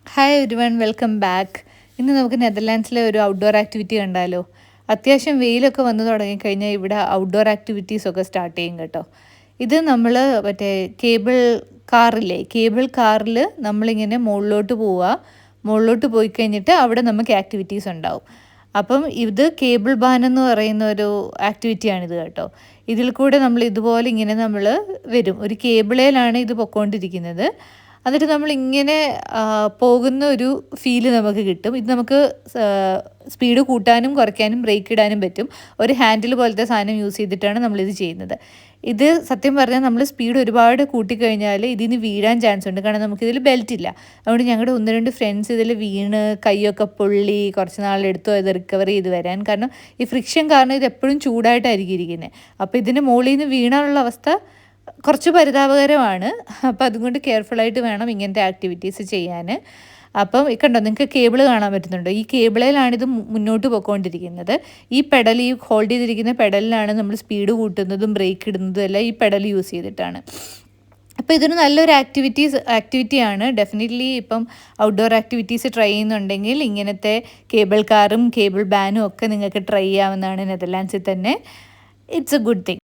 Hi everyone, welcome back. ഇന്ന് നമുക്ക് നെതർലാൻഡ്സിലെ ഒരു ഔട്ട്ഡോർ ആക്ടിവിറ്റി കണ്ടാലോ? അത്യാവശ്യം വെയിലൊക്കെ വന്നു തുടങ്ങിക്കഴിഞ്ഞാൽ ഇവിടെ ഔട്ട്ഡോർ ആക്ടിവിറ്റീസൊക്കെ സ്റ്റാർട്ട് ചെയ്യും കേട്ടോ. ഇത് നമ്മൾ മറ്റേ കേബിൾ കാറിൽ നമ്മളിങ്ങനെ മുകളിലോട്ട് പോവുക. മുകളിലോട്ട് പോയി കഴിഞ്ഞിട്ട് അവിടെ നമുക്ക് ആക്ടിവിറ്റീസ് ഉണ്ടാവും. അപ്പം ഇത് കേബിൾ ബാൻ എന്ന് പറയുന്ന ഒരു ആക്ടിവിറ്റിയാണിത് കേട്ടോ. ഇതിൽ കൂടെ നമ്മൾ ഇതുപോലെ ഇങ്ങനെ നമ്മൾ വരും. ഒരു കേബിളേലാണ് ഇത് പൊയ്ക്കൊണ്ടിരിക്കുന്നത്. എന്നിട്ട് നമ്മളിങ്ങനെ പോകുന്ന ഒരു ഫീല് നമുക്ക് കിട്ടും. ഇത് നമുക്ക് സ്പീഡ് കൂട്ടാനും കുറയ്ക്കാനും ബ്രേക്ക് ഇടാനും പറ്റും. ഒരു ഹാൻഡിൽ പോലത്തെ സാധനം യൂസ് ചെയ്തിട്ടാണ് നമ്മളിത് ചെയ്യുന്നത്. ഇത് സത്യം പറഞ്ഞാൽ നമ്മൾ സ്പീഡ് ഒരുപാട് കൂട്ടിക്കഴിഞ്ഞാൽ ഇതിന് വീഴാൻ ചാൻസ് ഉണ്ട്. കാരണം നമുക്കിതിൽ ബെൽറ്റ് ഇല്ല. അതുകൊണ്ട് ഞങ്ങളുടെ 1-2 ഫ്രണ്ട്സ് ഇതിൽ വീണ് കൈയൊക്കെ പൊള്ളി കുറച്ച് നാളെടുത്തു അത് റിക്കവർ ചെയ്ത് വരാൻ. കാരണം ഈ ഫ്രിക്ഷൻ കാരണം ഇത് എപ്പോഴും ചൂടായിട്ടായിരിക്കും ഇരിക്കുന്നത്. അപ്പോൾ ഇതിന് മുകളിൽ നിന്ന് വീണാനുള്ള അവസ്ഥ കുറച്ച് പരിതാപകരമാണ്. അപ്പോൾ അതുകൊണ്ട് കെയർഫുള്ളായിട്ട് വേണം ഇങ്ങനത്തെ ആക്ടിവിറ്റീസ് ചെയ്യാൻ. അപ്പം കണ്ടോ, നിങ്ങൾക്ക് കേബിൾ കാണാൻ പറ്റുന്നുണ്ടോ? ഈ കേബിളിലാണിത് മുന്നോട്ട് പോയിക്കൊണ്ടിരിക്കുന്നത്. ഈ ഹോൾഡ് ചെയ്തിരിക്കുന്ന പെഡലിലാണ് നമ്മൾ സ്പീഡ് കൂട്ടുന്നതും ബ്രേക്ക് ഇടുന്നതും എല്ലാം ഈ പെഡൽ യൂസ് ചെയ്തിട്ടാണ്. അപ്പോൾ ഇതൊരു നല്ലൊരു ആക്ടിവിറ്റിയാണ്. ഡെഫിനറ്റ്ലി ഇപ്പം ഔട്ട്ഡോർ ആക്ടിവിറ്റീസ് ട്രൈ ചെയ്യുന്നുണ്ടെങ്കിൽ ഇങ്ങനത്തെ കേബിൾ കാറും കേബിൾ ബാനും ഒക്കെ നിങ്ങൾക്ക് ട്രൈ ചെയ്യാവുന്നതാണ് നെതർലാൻഡ്സിൽ തന്നെ. It's A good thing.